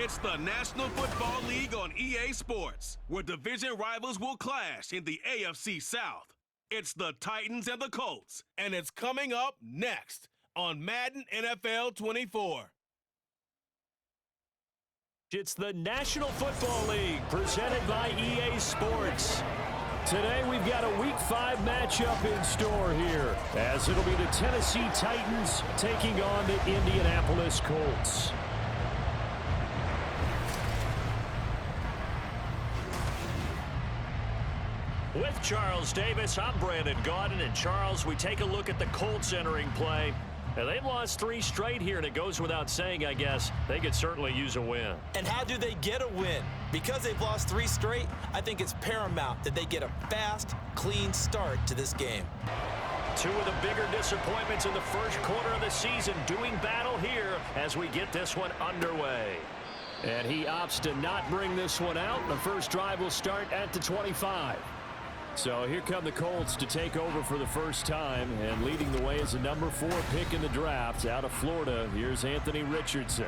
It's the National Football League on EA Sports, where division rivals will clash in the AFC South. It's the Titans and the Colts, and it's coming up next on Madden NFL 24. It's the National Football League, presented by EA Sports. Today we've got a Week 5 matchup in store here, as it'll be the Tennessee Titans taking on the Indianapolis Colts. With Charles Davis, I'm Brandon Gaudin, and Charles, we take a look at the Colts entering play. Now, they've lost 3 straight here, and it goes without saying, I guess, they could certainly use a win. And how do they get a win? Because they've lost 3 straight, I think it's paramount that they get a fast, clean start to this game. 2 of the bigger disappointments in the first quarter of the season doing battle here as we get this one underway. And he opts to not bring this one out. The first drive will start at the 25. So here come the Colts to take over for the first time, and leading the way is the number 4 pick in the draft out of Florida. Here's Anthony Richardson.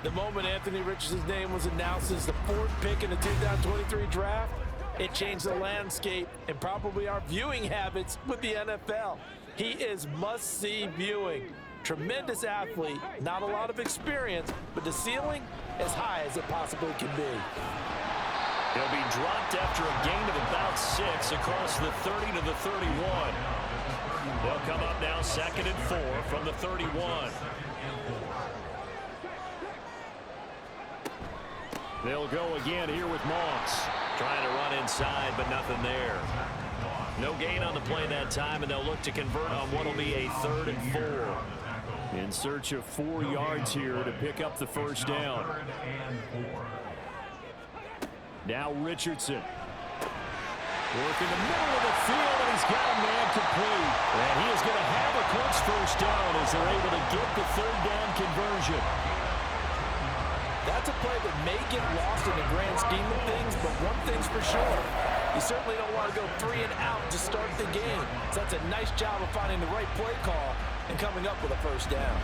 The moment Anthony Richardson's name was announced as the 4th pick in the 2023 draft, it changed the landscape and probably our viewing habits with the NFL. He is must-see viewing. Tremendous athlete, not a lot of experience, but the ceiling as high as it possibly can be. He'll be dropped after a gain of about 6 across the 30 to the 31. They'll come up now 2nd and 4 from the 31. They'll go again here with Moss. Trying to run inside, but nothing there. No gain on the play that time, and they'll look to convert on what will be a 3rd and 4. In search of 4 yards here to pick up the first down. Now Richardson. Working the middle of the field, and he's got a man complete. And he is going to have a Colts first down as they're able to get the 3rd down conversion. That's a play that may get lost in the grand scheme of things, but one thing's for sure. You certainly don't want to go 3 and out to start the game. So that's a nice job of finding the right play call and coming up with a first down.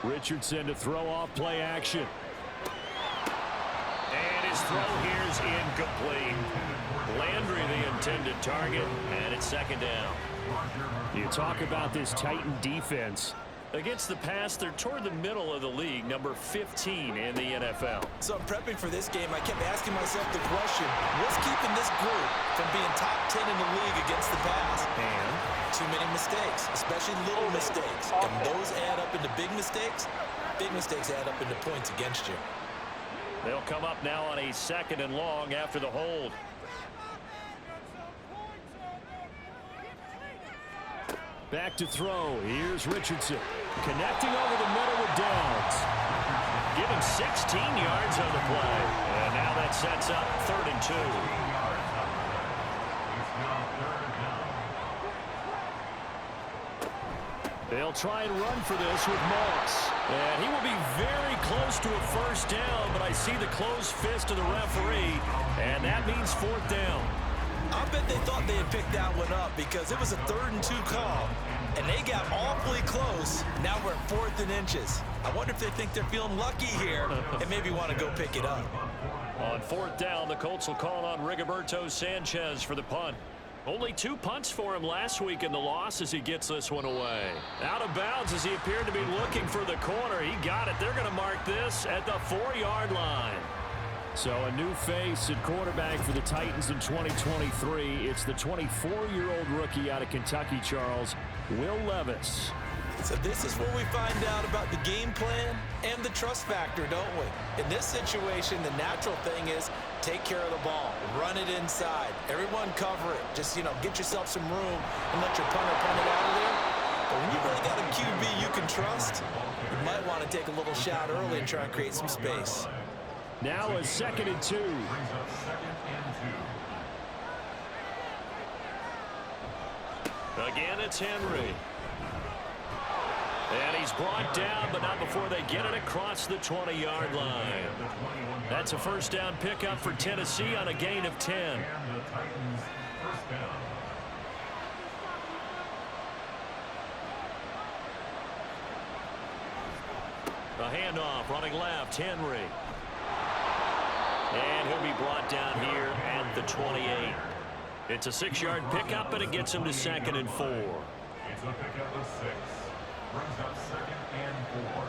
Richardson to throw off play action. And his throw here is incomplete. Landry the intended target, and it's 2nd down. You talk about this Titan defense. Against the pass, they're toward the middle of the league, number 15 in the NFL. So I'm prepping for this game. I kept asking myself the question, what's keeping this group from being top 10 in the league against the pass? And too many mistakes, especially little mistakes. And those add up into big mistakes. Big mistakes add up into points against you. they'll come up now on a 2nd and long after the hold. Back to throw. Here's Richardson. Connecting over the middle with Downs. Give him 16 yards on the play. And now that sets up 3rd and 2. They'll try and run for this with Moss. And he will be very close to a first down, but I see the closed fist of the referee, and that means 4th down. I bet they thought they had picked that one up because it was a 3rd and 2 call, and they got awfully close. Now we're at 4th and inches. I wonder if they think they're feeling lucky here and maybe want to go pick it up. On 4th down, the Colts will call on Rigoberto Sanchez for the punt. Only 2 punts for him last week in the loss as he gets this one away. Out of bounds as he appeared to be looking for the corner. He got it. They're going to mark this at the 4-yard line. So a new face at quarterback for the Titans in 2023. It's the 24-year-old rookie out of Kentucky, Charles, Will Levis. So this is where we find out about the game plan and the trust factor, don't we? In this situation, the natural thing is take care of the ball, run it inside, everyone cover it. Just, get yourself some room and let your punter punt it out of there. But when you really got a QB you can trust, you might want to take a little shot early and try and create some space. Now a 2nd and 2. Again, it's Henry. And he's brought down, but not before they get it across the 20-yard line. That's a first down pickup for Tennessee on a gain of 10. handoff, running left, Henry. And he'll be brought down here at the 28. It's a 6-yard pickup, and it gets him to 2nd and 4. It's a pickup of 6. Brings up 2nd and 4.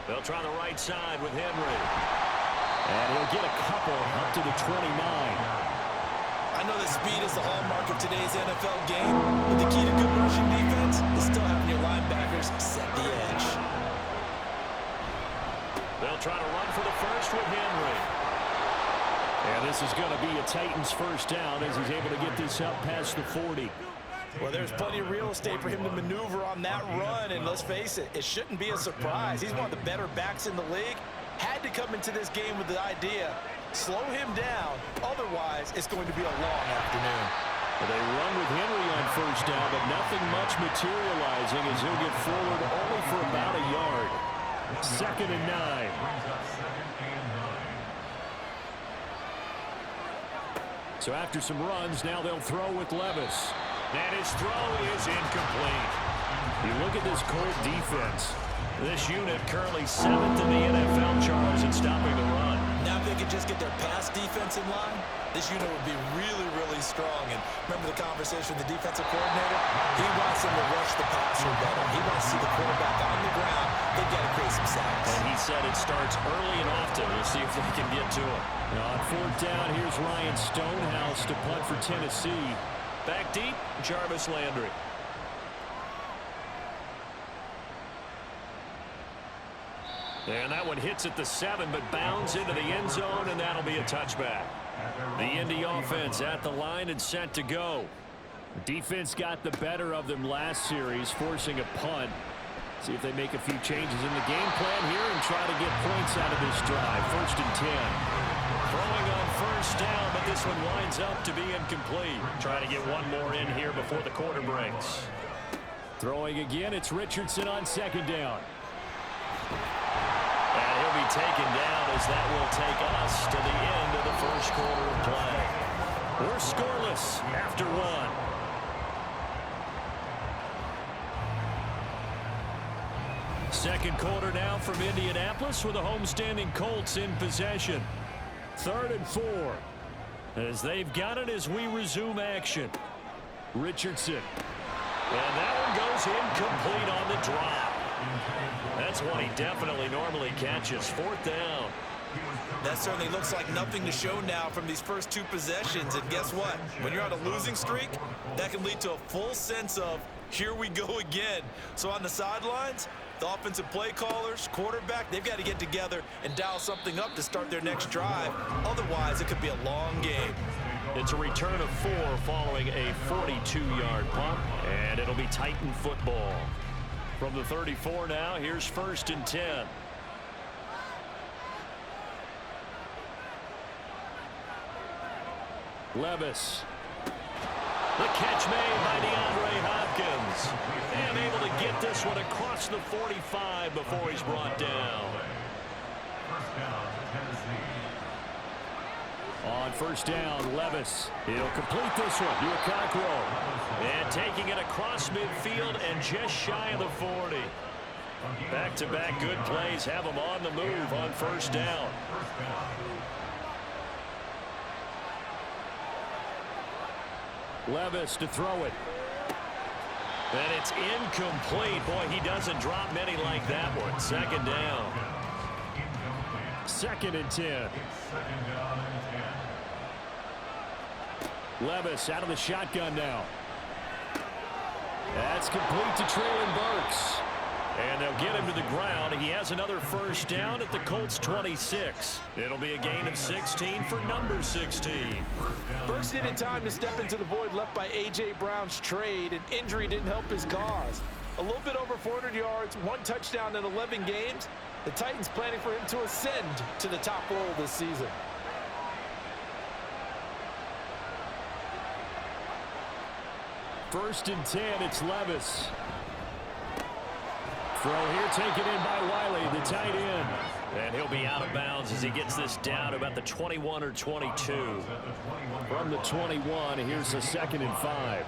They'll try the right side with Henry. And he'll get a couple up to the 29. I know that speed is the hallmark of today's NFL game, but the key to good rushing defense is still having your linebackers set the edge. They'll try to run for the first with Henry. And this is going to be a Titans first down as he's able to get this up past the 40. Well, there's plenty of real estate for him to maneuver on that run, and let's face it, it shouldn't be a surprise. He's one of the better backs in the league. Had to come into this game with the idea, slow him down, otherwise it's going to be a long afternoon. Well, they run with Henry on first down, but nothing much materializing as he'll get forward only for about a yard. 2nd and 9. So after some runs, now they'll throw with Levis. And his throw is incomplete. You look at this Colt defense. This unit currently 7th in the NFL, Charles, in stopping the run. Now if they could just get their pass defense in line, this unit would be really, really strong. And remember the conversation with the defensive coordinator? He wants them to rush the passer better. He wants to see the quarterback on the ground. They've got to create some sacks. And he said it starts early and often. We'll see if they can get to it. On 4th down, here's Ryan Stonehouse to punt for Tennessee. Back deep, Jarvis Landry. And that one hits at the 7, but bounds into the end zone, and that'll be a touchback. The Indy offense at the line and set to go. Defense got the better of them last series, forcing a punt. See if they make a few changes in the game plan here and try to get points out of this drive. 1st and 10. Throwing on first down, but this one winds up to be incomplete. Trying to get one more in here before the quarter breaks. Throwing again, it's Richardson on 2nd down. And he'll be taken down as that will take us to the end of the first quarter of play. We're scoreless after 1. Second quarter now from Indianapolis with the homestanding Colts in possession. 3rd and 4. As they've got it as we resume action. Richardson. And that one goes incomplete on the drop. That's one he definitely normally catches. 4th down. That certainly looks like nothing to show now from these first 2 possessions. And guess what? When you're on a losing streak, that can lead to a full sense of, here we go again. So on the sidelines, the offensive play callers, quarterback, they've got to get together and dial something up to start their next drive. Otherwise, it could be a long game. It's a return of 4 following a 42-yard punt, and it'll be Titan football. From the 34 now, here's 1st and 10. Levis. The catch made by DeAndre Hopkins. And able to get this one across the 45 before he's brought down. On first down, Levis. He'll complete this one. Do a cock roll. And taking it across midfield and just shy of the 40. Back-to-back good plays have him on the move on first down. Levis to throw it. And it's incomplete. Boy, he doesn't drop many like that one. 2nd down. 2nd and 10. Levis out of the shotgun now. That's complete to Traylon Burks. And they'll get him to the ground. He has another first down at the Colts 26. It'll be a gain of 16 for number 16. Burks needed time to step into the void left by A.J. Brown's trade, and injury didn't help his cause. A little bit over 400 yards, 1 touchdown in 11 games. The Titans planning for him to ascend to the top role this season. First and 10, it's Levis. Throw here taken in by Wiley, the tight end. And he'll be out of bounds as he gets this down about the 21 or 22. From the 21, here's a 2nd and 5.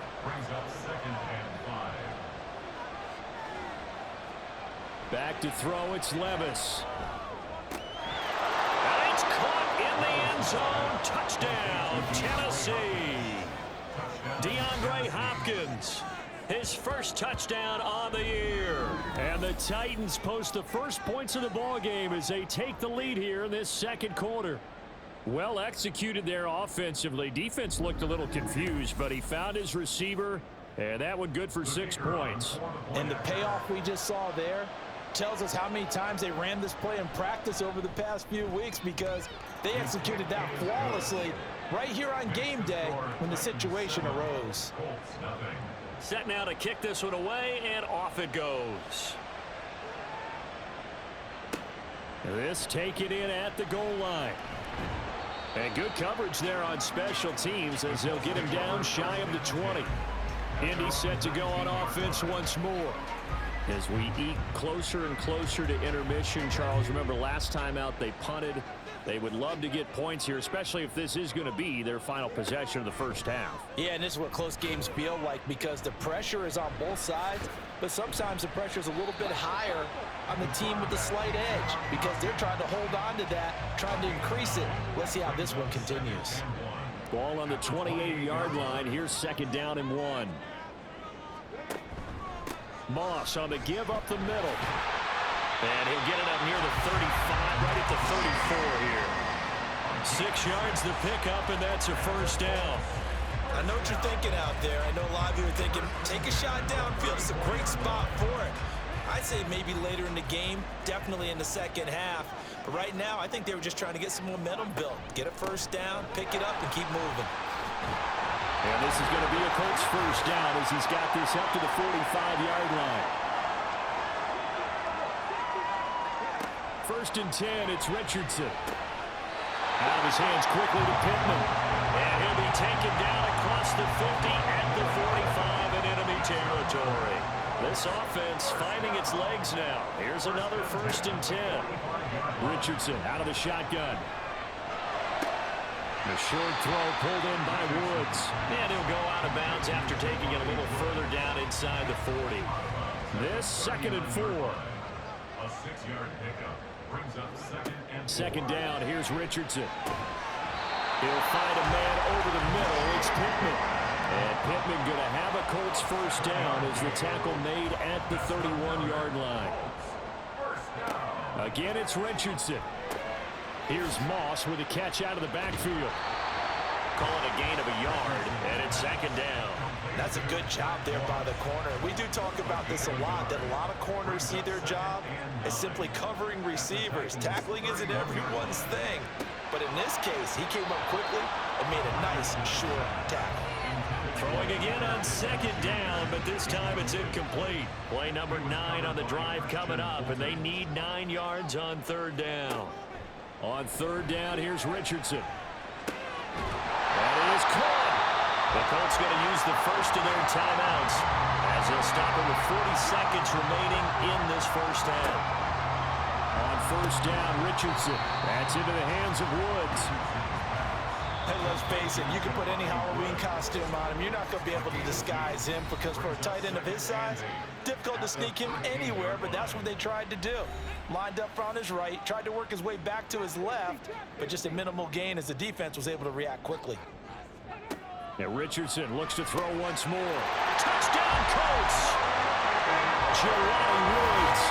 Back to throw, it's Levis. And it's caught in the end zone. Touchdown, Tennessee. DeAndre Hopkins, his first touchdown on the year. And the Titans post the first points of the ball game as they take the lead here in this second quarter. Well executed there offensively. Defense looked a little confused, but he found his receiver, and that one good for 6 points. And the payoff we just saw there tells us how many times they ran this play in practice over the past few weeks, because they executed that flawlessly right here on game day when the situation arose. Set now to kick this one away, and off it goes. This taken in at the goal line. And good coverage there on special teams as they'll get him down shy of the 20. Indy set to go on offense once more. As we eke closer and closer to intermission, Charles, remember last time out they punted. They would love to get points here, especially if this is going to be their final possession of the first half. Yeah, and this is what close games feel like, because the pressure is on both sides, but sometimes the pressure is a little bit higher on the team with the slight edge because they're trying to hold on to that, trying to increase it. Let's see how this one continues. Ball on the 28-yard line. Here's second down and 1. Moss on the give up the middle. And he'll get it up near the 35, right at the 34 here. 6 yards the pickup, and that's a first down. I know what you're thinking out there. I know a lot of you are thinking, take a shot downfield. It's a great spot for it. I'd say maybe later in the game, definitely in the second half. But right now, I think they were just trying to get some momentum built. Get a first down, pick it up, and keep moving. And this is going to be a Colts first down as he's got this up to the 45-yard line. First and 10, it's Richardson. Out of his hands quickly to Pittman. And he'll be taken down across the 50 at the 45 in enemy territory. This offense finding its legs now. Here's another first and 10. Richardson out of the shotgun. The short throw pulled in by Woods. And he'll go out of bounds after taking it a little further down inside the 40. This second and 4. A 6-yard pickup brings up second down. Here's Richardson. He'll find a man over the middle. It's Pittman. And Pittman going to have a Colts first down as the tackle made at the 31-yard line. Again, it's Richardson. Here's Moss with a catch out of the backfield. Call it a gain of a yard, and it's second down. That's a good job there by the corner. We do talk about this a lot, that a lot of corners see their job as simply covering receivers. Tackling isn't everyone's thing. But in this case, he came up quickly and made a nice, short tackle. Throwing again on second down, but this time it's incomplete. Play number 9 on the drive coming up, and they need 9 yards on third down. On third down, here's Richardson. That is caught. The Colts going to use the first of their timeouts as they'll stop it with 40 seconds remaining in this first half. On first down, Richardson. That's into the hands of Woods. Hey, let's face it, you can put any Halloween costume on him. You're not going to be able to disguise him because for a tight end of his size, difficult to sneak him anywhere, but that's what they tried to do. Lined up on his right, tried to work his way back to his left, but just a minimal gain as the defense was able to react quickly. And Richardson looks to throw once more. Touchdown, Colts! Jelani Woods,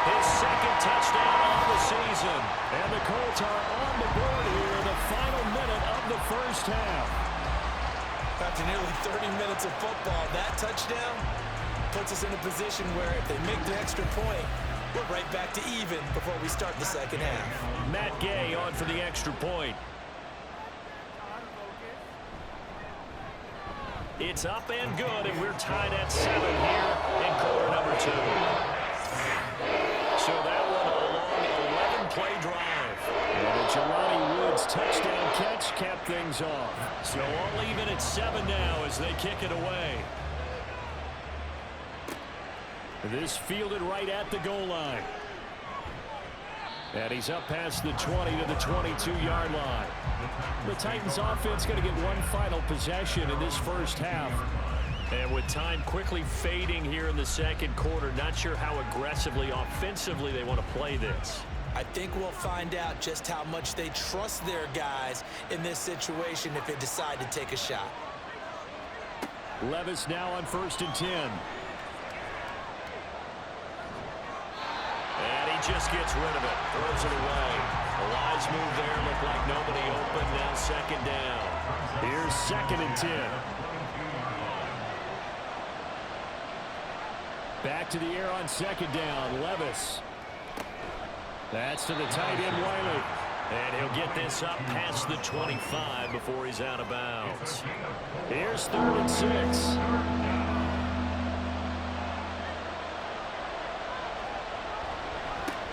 his second touchdown of the season. And the Colts are on the board here in the final minute of the first half. After nearly 30 minutes of football, that touchdown puts us in a position where if they make the extra point, we're right back to even before we start the second half. Matt Gay on for the extra point. It's up and good, and we're tied at 7 here in quarter number 2. So that one a long 11-play drive. And a Jelani Woods touchdown catch capped things off. So all even at 7 now as they kick it away. This fielded right at the goal line. And he's up past the 20 to the 22-yard line. The Titans offense going to get one final possession in this first half. And with time quickly fading here in the second quarter, not sure how aggressively, offensively they want to play this. I think we'll find out just how much they trust their guys in this situation if they decide to take a shot. Levis now on 1st and 10. And he just gets rid of it. Throws it away. A wise move there. Looked like nobody open. Now 2nd down. Here's 2nd and 10. Back to the air on 2nd down. Levis. That's to the tight end, Wiley. And he'll get this up past the 25 before he's out of bounds. Here's 3rd and 6.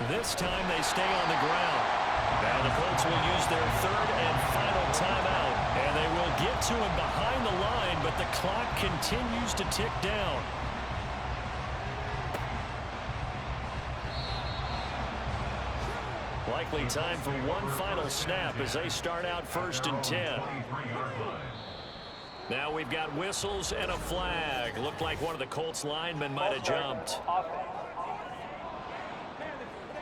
This time they stay on the ground. Now the Colts will use their 3rd and final timeout. And they will get to him behind the line, but the clock continues to tick down. Likely time for one final snap as they start out 1st and 10. Now we've got whistles and a flag. Looked like one of the Colts linemen might have jumped.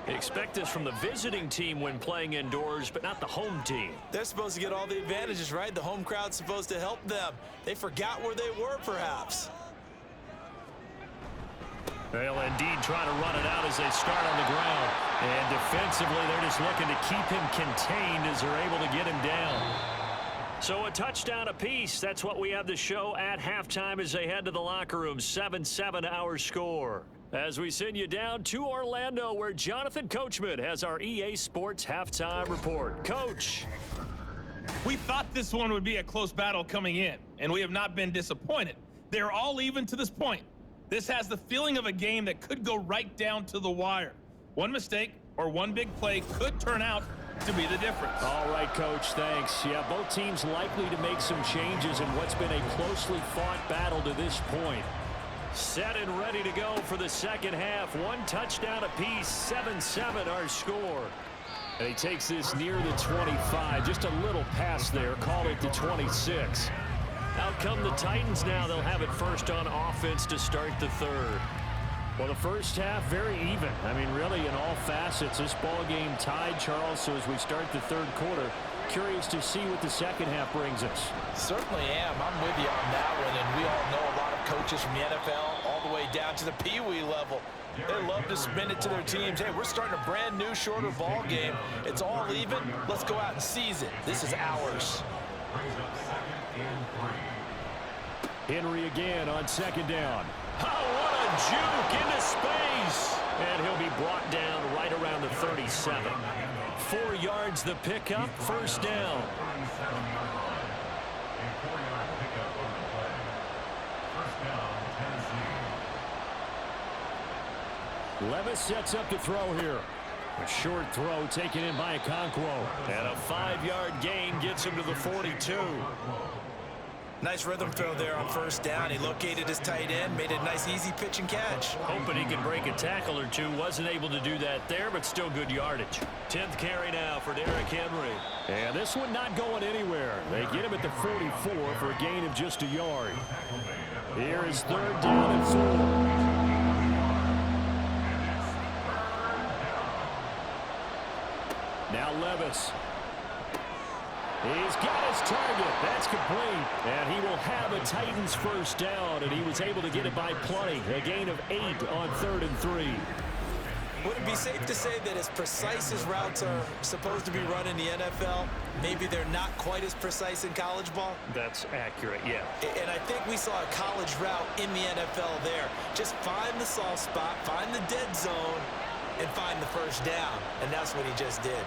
Expect this from the visiting team when playing indoors, but not the home team. They're supposed to get all the advantages, right? The home crowd's supposed to help them. They forgot where they were, perhaps. They'll indeed try to run it out as they start on the ground. And defensively, they're just looking to keep him contained as they're able to get him down. So a touchdown apiece. That's what we have to show at halftime as they head to the locker room. 7-7 our score. As we send you down to Orlando, where Jonathan Coachman has our EA Sports halftime report. Coach. We thought this one would be a close battle coming in, and we have not been disappointed. They're all even to this point. This has the feeling of a game that could go right down to the wire. One mistake or one big play could turn out to be the difference. All right, Coach, thanks. Yeah, both teams likely to make some changes in what's been a closely fought battle to this point. Set and ready to go for the second half. One touchdown apiece, 7-7 our score. And he takes this near the 25. Just a little pass there. Called it the 26. Out come the Titans now. They'll have it first on offense to start the third. Well, the first half, very even. I mean, really, in all facets, this ball game tied, Charles. So as we start the third quarter, curious to see what the second half brings us. Certainly am. I'm with you on that one. And we all know a lot of coaches from the NFL all the way down to the Pee-wee level. They love to spin it to their teams. Hey, we're starting a brand new, shorter ball game. It's all even. Let's go out and seize it. This is ours. Henry again on second down. Oh, what a juke into space. And he'll be brought down right around the 37. 4 yards the pickup, first down. Levis sets up the throw here. A short throw taken in by Okonkwo. And a 5-yard gain gets him to the 42. Nice rhythm throw there on first down. He located his tight end, made a nice easy pitch and catch. Hoping he can break a tackle or two. Wasn't able to do that there, but still good yardage. 10th carry now for Derrick Henry. And this one not going anywhere. They get him at the 44 for a gain of just a yard. Here is third down and 4. Now Levis. He's got his target. That's complete. And he will have a Titans first down, and he was able to get it by plenty. A gain of 8 on 3rd and 3. Would it be safe to say that as precise as routes are supposed to be run in the NFL, maybe they're not quite as precise in college ball? That's accurate, yeah. And I think we saw a college route in the NFL there. Just find the soft spot, find the dead zone, and find the first down. And that's what he just did.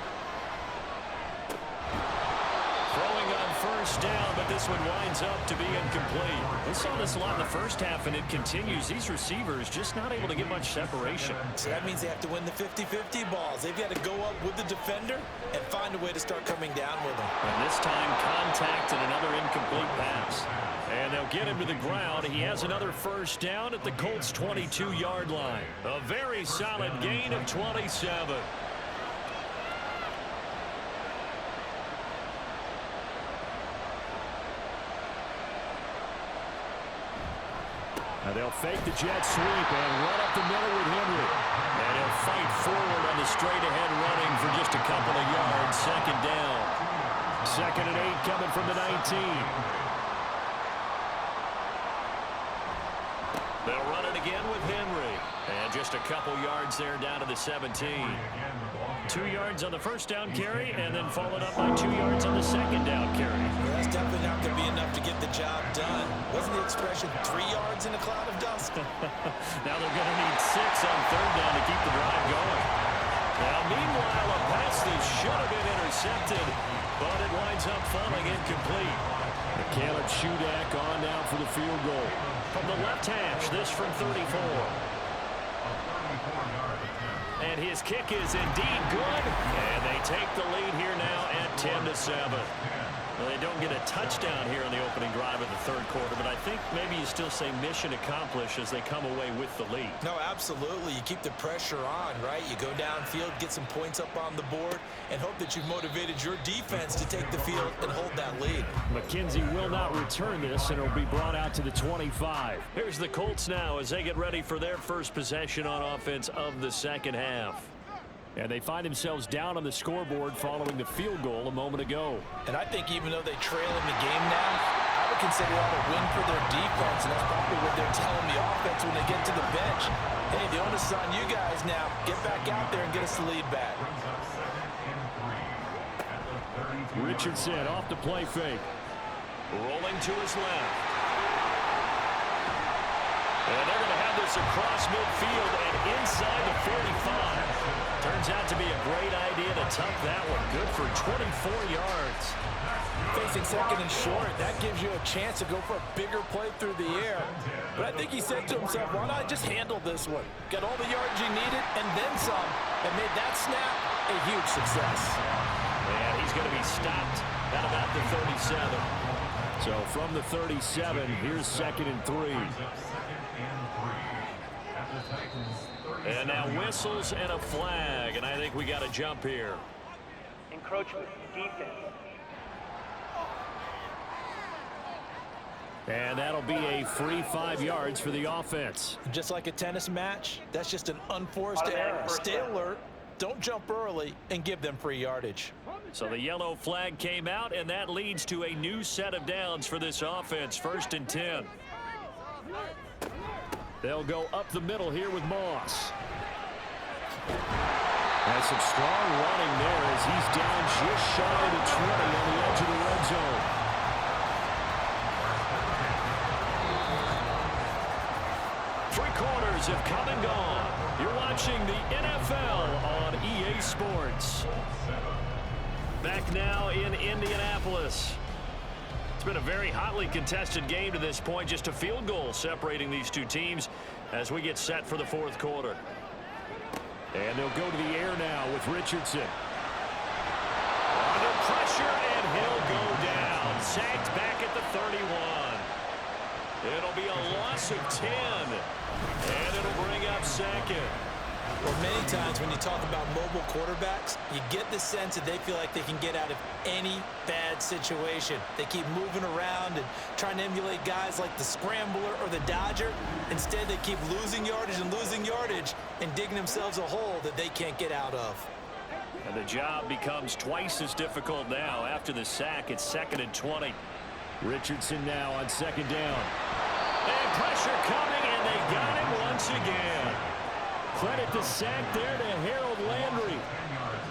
Throwing on first down, but this one winds up to be incomplete. We saw this a lot in the first half, and it continues. These receivers just not able to get much separation. So that means they have to win the 50-50 balls. They've got to go up with the defender and find a way to start coming down with them. And this time, contact and another incomplete pass. And they'll get him to the ground. He has another first down at the Colts' 22-yard line. A very solid gain of 27. They'll fake the jet sweep and run up the middle with Henry. And he'll fight forward on the straight-ahead running for just a couple of yards. Second down. 2nd and 8 coming from the 19. They'll run it again with Henry. And just a couple yards there down to the 17. 2 yards on the first down carry, and then followed up by 2 yards on the second down carry. Well, that's definitely not going to be enough to get the job done. Wasn't the expression 3 yards in a cloud of dust? Now they're going to need 6 on third down to keep the drive going. Now, meanwhile, a pass that should have been intercepted, but it winds up falling incomplete. Caleb Shudak on now for the field goal. From the left hash, this from 34. And his kick is indeed good. And they take the lead here now at 10-7. Well, they don't get a touchdown here in the opening drive of the third quarter, but I think maybe you still say mission accomplished as they come away with the lead. No, absolutely. You keep the pressure on, right? You go downfield, get some points up on the board, and hope that you've motivated your defense to take the field and hold that lead. McKenzie will not return this, and it'll be brought out to the 25. Here's the Colts now as they get ready for their first possession on offense of the second half. And they find themselves down on the scoreboard following the field goal a moment ago. And I think even though they trail in the game now, I would consider that a win for their defense, and that's probably what they're telling the offense when they get to the bench. Hey, the onus is on you guys now. Get back out there and get us the lead back. Richardson off the play fake. Rolling to his left. And they're going to have this across midfield and inside the 45. Turns out to be a great idea to tuck that one. Good for 24 yards. Facing second and short, that gives you a chance to go for a bigger play through the air. But I think he said to himself, why not just handle this one? Got all the yards you needed and then some, and made that snap a huge success. And he's going to be stopped at about the 37. So from the 37, here's 2nd and 3. And now whistles and a flag, and I think we got a jump here. Encroachment, defense. And that'll be a free 5 yards for the offense. Just like a tennis match, that's just an unforced error. Stay alert, don't jump early, and give them free yardage. So the yellow flag came out, and that leads to a new set of downs for this offense. 1st and 10. They'll go up the middle here with Moss. Has some strong running there as he's down just shy of the 20 on the edge of the red zone. Three quarters have come and gone. You're watching the NFL on EA Sports. Back now in Indianapolis. It's been a very hotly contested game to this point. Just a field goal separating these two teams as we get set for the fourth quarter. And they'll go to the air now with Richardson. Under pressure, and he'll go down. Sacked back at the 31. It'll be a loss of 10. And it'll bring up 2nd. Well, many times when you talk about mobile quarterbacks, you get the sense that they feel like they can get out of any bad situation. They keep moving around and trying to emulate guys like the Scrambler or the Dodger. Instead, they keep losing yardage and digging themselves a hole that they can't get out of. And the job becomes twice as difficult now. After the sack, it's 2nd and 20. Richardson now on 2nd down. And pressure coming, and they got him once again. Credit the sack there to Harold Landry.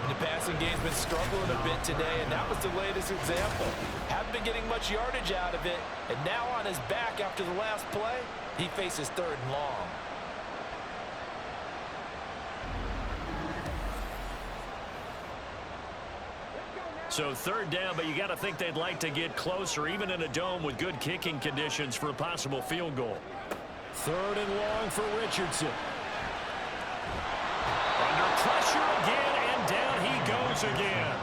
The passing game's been struggling a bit today, and that was the latest example. Haven't been getting much yardage out of it, and now on his back after the last play, he faces 3rd and long. So 3rd down, but you got to think they'd like to get closer, even in a dome with good kicking conditions for a possible field goal. 3rd and long for Richardson. Under pressure again, and down he goes again.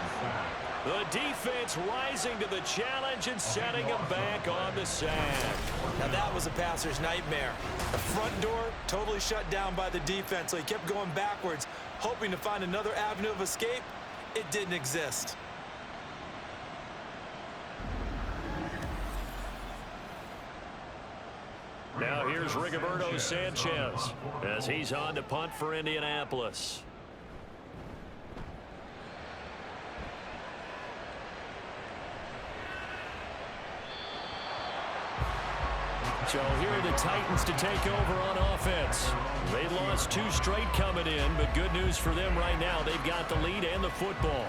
The defense rising to the challenge and setting him back on the sack. Now that was a passer's nightmare. The front door totally shut down by the defense, so he kept going backwards, hoping to find another avenue of escape. It didn't exist. Now here's Rigoberto Sanchez as he's on to punt for Indianapolis. So here are the Titans to take over on offense. They lost 2 straight coming in, but good news for them right now. They've got the lead and the football.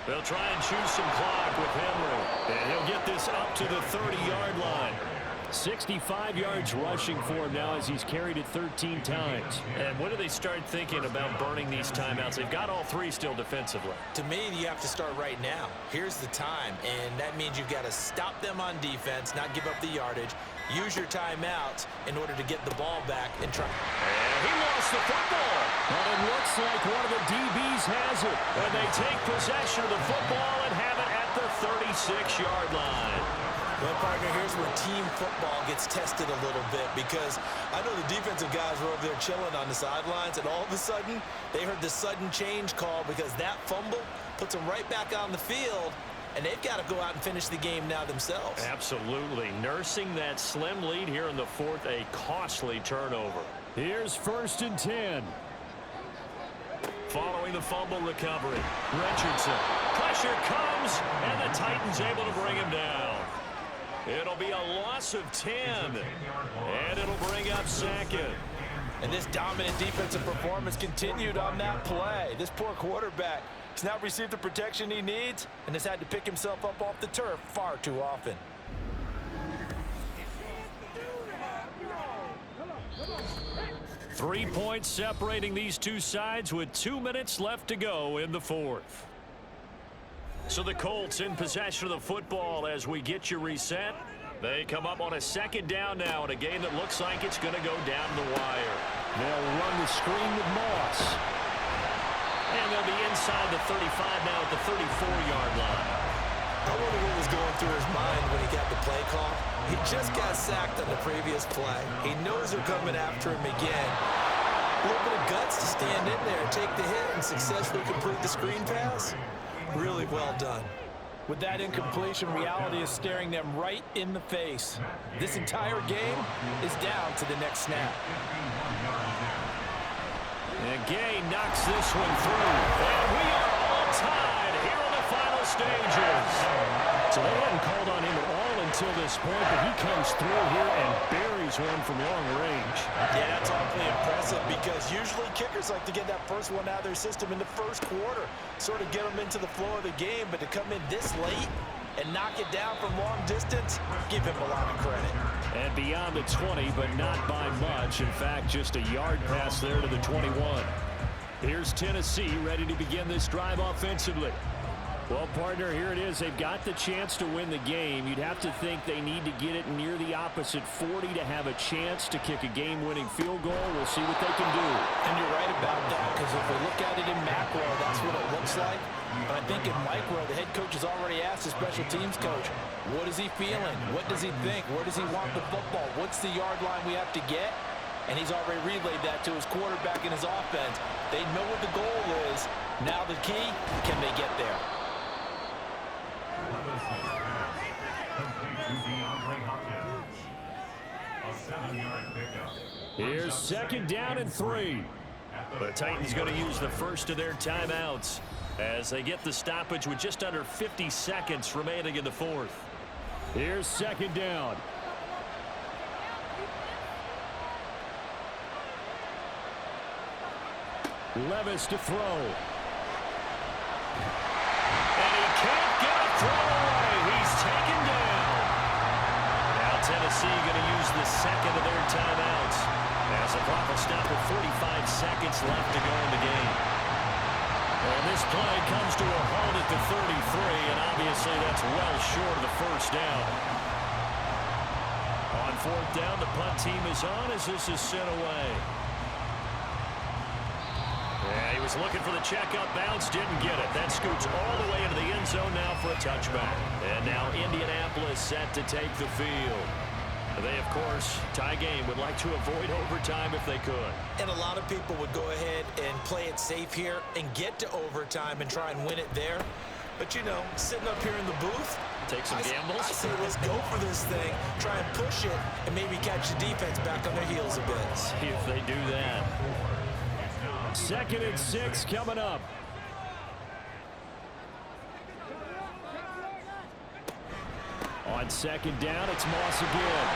They'll try and choose some clock with Henry. And he'll get this up to the 30-yard line. 65 yards rushing for him now as he's carried it 13 times. And when do they start thinking about burning these timeouts? They've got all 3 still defensively. To me, you have to start right now. Here's the time, and that means you've got to stop them on defense, not give up the yardage, use your timeouts in order to get the ball back and try. And he lost the football. But it looks like one of the DBs has it. And they take possession of the football and have it at the 36-yard line. Well, partner, here's where team football gets tested a little bit, because I know the defensive guys were over there chilling on the sidelines, and all of a sudden, they heard the sudden change call because that fumble puts them right back on the field, and they've got to go out and finish the game now themselves. Absolutely. Nursing that slim lead here in the 4th, a costly turnover. Here's 1st and 10. Following the fumble recovery, Richardson. Pressure comes, and the Titans able to bring him down. It'll be a loss of 10, and it'll bring up 2nd. And this dominant defensive performance continued on that play. This poor quarterback has not received the protection he needs and has had to pick himself up off the turf far too often. Three points separating these two sides with 2 minutes left to go in the 4th. So the Colts in possession of the football as we get you reset. They come up on a 2nd down now in a game that looks like it's going to go down the wire. They'll run the screen with Moss. And they'll be inside the 35 now at the 34-yard line. I wonder what was going through his mind when he got the play call. He just got sacked on the previous play. He knows they're coming after him again. A little bit of guts to stand in there and take the hit and successfully complete the screen pass. Really well done. With that incompletion, reality is staring them right in the face. This entire game is down to the next snap. And Gay knocks this one through. And we are all tied here in the final stages. So they hadn't called on him at all until this point, but he comes through here and buries one from long range. Yeah, that's awfully impressive because usually kickers like to get that first one out of their system in the first quarter, sort of get them into the flow of the game, but to come in this late and knock it down from long distance, give him a lot of credit. And beyond the 20, but not by much. In fact, just a yard pass there to the 21. Here's Tennessee ready to begin this drive offensively. Well, partner, here it is. They've got the chance to win the game. You'd have to think they need to get it near the opposite 40 to have a chance to kick a game-winning field goal. We'll see what they can do. And you're right about that, because if we look at it in macro, that's what it looks like. But I think in micro, the head coach has already asked the special teams coach, what is he feeling? What does he think? Where does he want the football? What's the yard line we have to get? And he's already relayed that to his quarterback and his offense. They know what the goal is. Now the key, can they get there? Here's 2nd down and 3. The Titans going to use the first of their timeouts as they get the stoppage with just under 50 seconds remaining in the 4th. Here's 2nd down. Levis to throw. And he can't get a throw away. He's taken down. Now Tennessee going to use the 2nd of their timeouts as the clock will stop with 45 seconds left to go in the game. And this play comes to a halt at the 33, and obviously that's well short of the first down. On 4th down, the punt team is on as this is sent away. Yeah, he was looking for the check-up bounce, didn't get it. That scoots all the way into the end zone now for a touchback. And now Indianapolis set to take the field. They, of course, tie game, would like to avoid overtime if they could. And a lot of people would go ahead and play it safe here and get to overtime and try and win it there. But, you know, sitting up here in the booth, take some gambles. I say let's go for this thing, try and push it, and maybe catch the defense back on their heels a bit. See if they do that. 2nd and 6 coming up. On 2nd down, it's Moss again.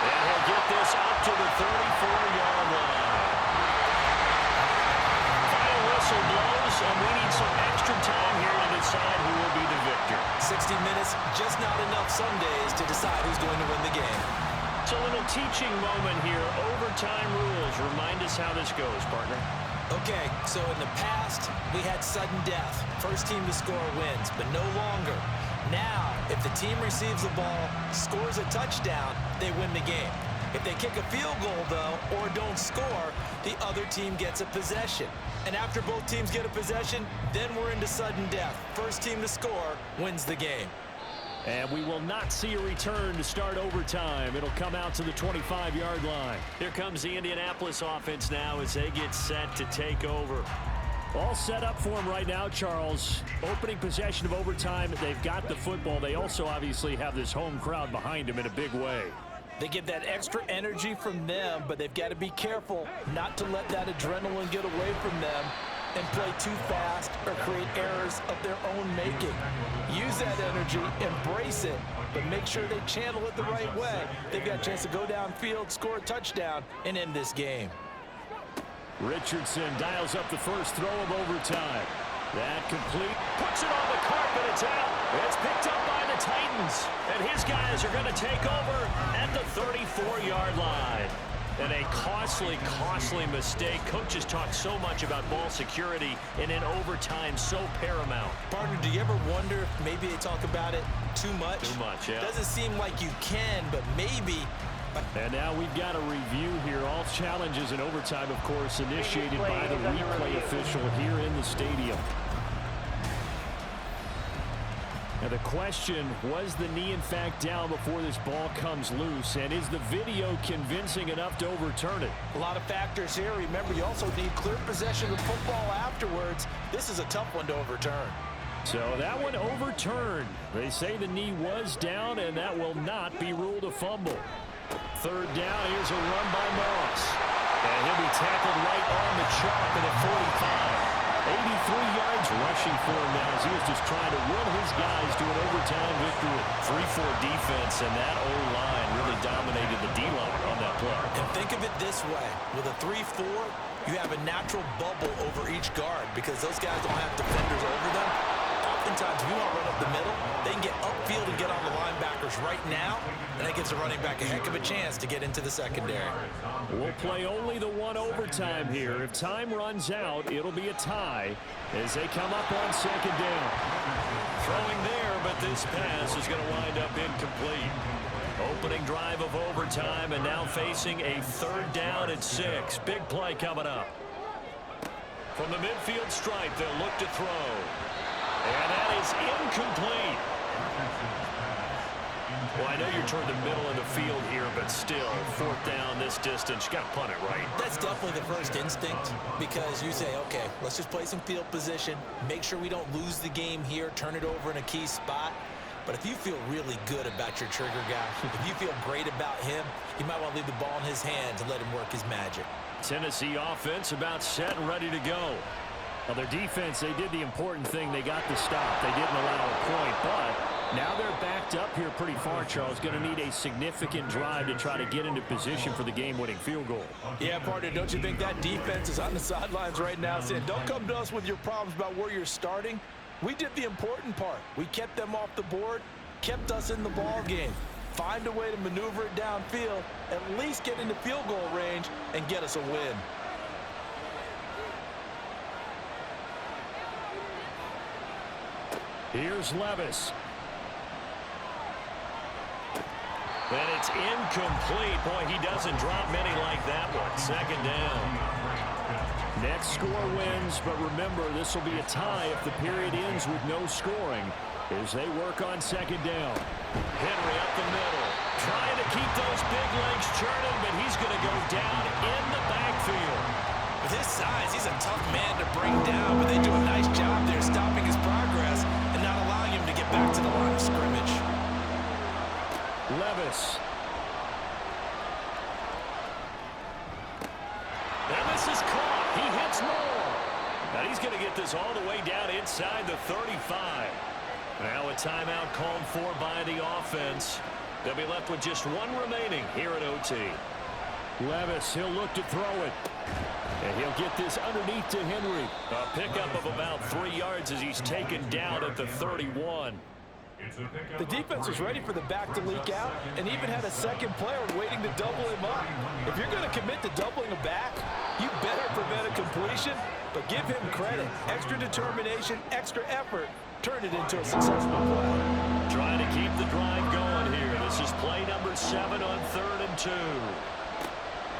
And he'll get this up to the 34-yard line. Final whistle blows, and we need some extra time here to decide who will be the victor. 60 minutes, just not enough some days to decide who's going to win the game. It's a little teaching moment here. Overtime rules. Remind us how this goes, partner. Okay, so in the past, we had sudden death. First team to score wins, but no longer. Now, if the team receives the ball, scores a touchdown, they win the game. If they kick a field goal, though, or don't score, the other team gets a possession. And after both teams get a possession, then we're into sudden death. First team to score wins the game. And we will not see a return to start overtime. It'll come out to the 25-yard line. Here comes the Indianapolis offense now as they get set to take over. All set up for him right now, Charles. Opening possession of overtime. They've got the football. They also obviously have this home crowd behind them in a big way. They get that extra energy from them, but they've got to be careful not to let that adrenaline get away from them and play too fast or create errors of their own making. Use that energy, embrace it, but make sure they channel it the right way. They've got a chance to go downfield, score a touchdown, and end this game. Richardson dials up the first throw of overtime. That complete. Puts it on the carpet. It's out. It's picked up by the Titans. And his guys are going to take over at the 34-yard line. And a costly, costly mistake. Coaches talk so much about ball security, and in overtime, so paramount. Partner, do you ever wonder if maybe they talk about it too much? Too much, yeah. Doesn't seem like you can, but maybe. And now we've got a review here. All challenges in overtime, of course, initiated by the replay official here in the stadium. Now the question, was the knee in fact down before this ball comes loose? And is the video convincing enough to overturn it? A lot of factors here. Remember, you also need clear possession of the football afterwards. This is a tough one to overturn. So that one overturned. They say the knee was down, and that will not be ruled a fumble. 3rd down, here's a run by Moss. And he'll be tackled right on the chalk at the 45. 83 yards rushing for him now as he was just trying to will his guys to an overtime victory. 3-4 defense, and that O-line really dominated the D-line on that play. And think of it this way. With a 3-4, you have a natural bubble over each guard because those guys don't have defenders over them. Oftentimes, if you want to run up the middle, they can get upfield and get on the linebackers right now, and that gives a running back a heck of a chance to get into the secondary. We'll play only the one overtime here. If time runs out, it'll be a tie as they come up on 2nd down. Throwing there, but this pass is going to wind up incomplete. Opening drive of overtime, and now facing a 3rd down and 6. Big play coming up. From the midfield stripe, they'll look to throw. And that is incomplete. Well, I know you're toward the middle of the field here, but still, 4th down this distance, you got to punt it right. That's definitely the first instinct because you say, okay, let's just play some field position, make sure we don't lose the game here, turn it over in a key spot. But if you feel really good about your trigger guy, if you feel great about him, you might want to leave the ball in his hands and let him work his magic. Tennessee offense about set and ready to go. Well, their defense, they did the important thing. They got the stop. They didn't allow a point, but now they're backed up here pretty far, Charles. Going to need a significant drive to try to get into position for the game-winning field goal. Yeah, partner, don't you think that defense is on the sidelines right now saying, don't come to us with your problems about where you're starting? We did the important part. We kept them off the board, kept us in the ball game. Find a way to maneuver it downfield, at least get into field goal range, and get us a win. Here's Levis. And it's incomplete. Boy, he doesn't drop many like that one. 2nd down. Next score wins, but remember, this will be a tie if the period ends with no scoring. as they work on second down. Henry up the middle, trying to keep those big legs churning, but he's going to go down in the backfield. With his size, he's a tough man to bring down, but they do a nice job there stopping his progress and not allowing him to get back to the line of scrimmage. Levis. And this is caught. He hits more. And he's going to get this all the way down inside the 35. Now a timeout called for by the offense. They'll be left with just one remaining here at OT. Levis, he'll look to throw it. And he'll get this underneath to Henry. A pickup of about 3 yards as he's taken down at the 31. The defense was ready for the back to leak out and even had a second player waiting to double him up. If you're going to commit to doubling a back, you better prevent a completion, but give him credit. Extra determination, extra effort, turn it into a successful play. Trying to keep the drive going here. This is play number 7 on 3rd and 2.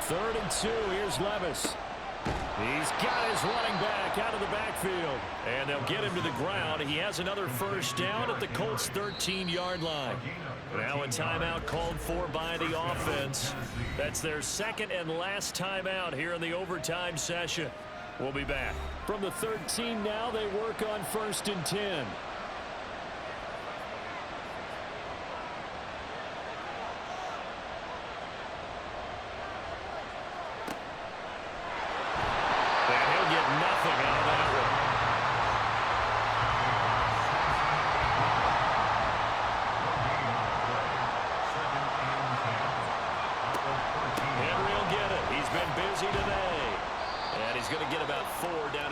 3rd and 2, here's Levis. He's got his running back out of the backfield. And they'll get him to the ground. He has another first down at the Colts' 13-yard line. Now a timeout called for by the offense. That's their second and last timeout here in the overtime session. We'll be back. From the 13 now, they work on 1st and 10.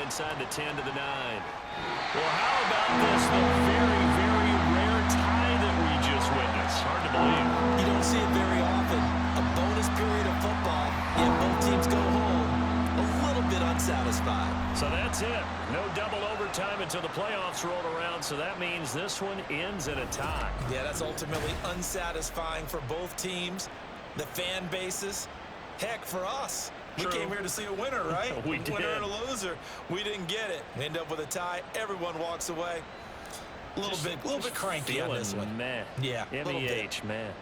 Inside the 10 to the 9. Well, how about this? The very, very rare tie that we just witnessed. Hard to believe. You don't see it very often. A bonus period of football, yet both teams go home a little bit unsatisfied. So that's it. No double overtime until the playoffs roll around, so that means this one ends in a tie. Yeah, that's ultimately unsatisfying for both teams, the fan bases, heck, for us. We came here to see a winner, right? We did. Winner and a loser. We didn't get it. We end up with a tie. Everyone walks away. A little bit cranky on this one. Man. Yeah, MEH, man.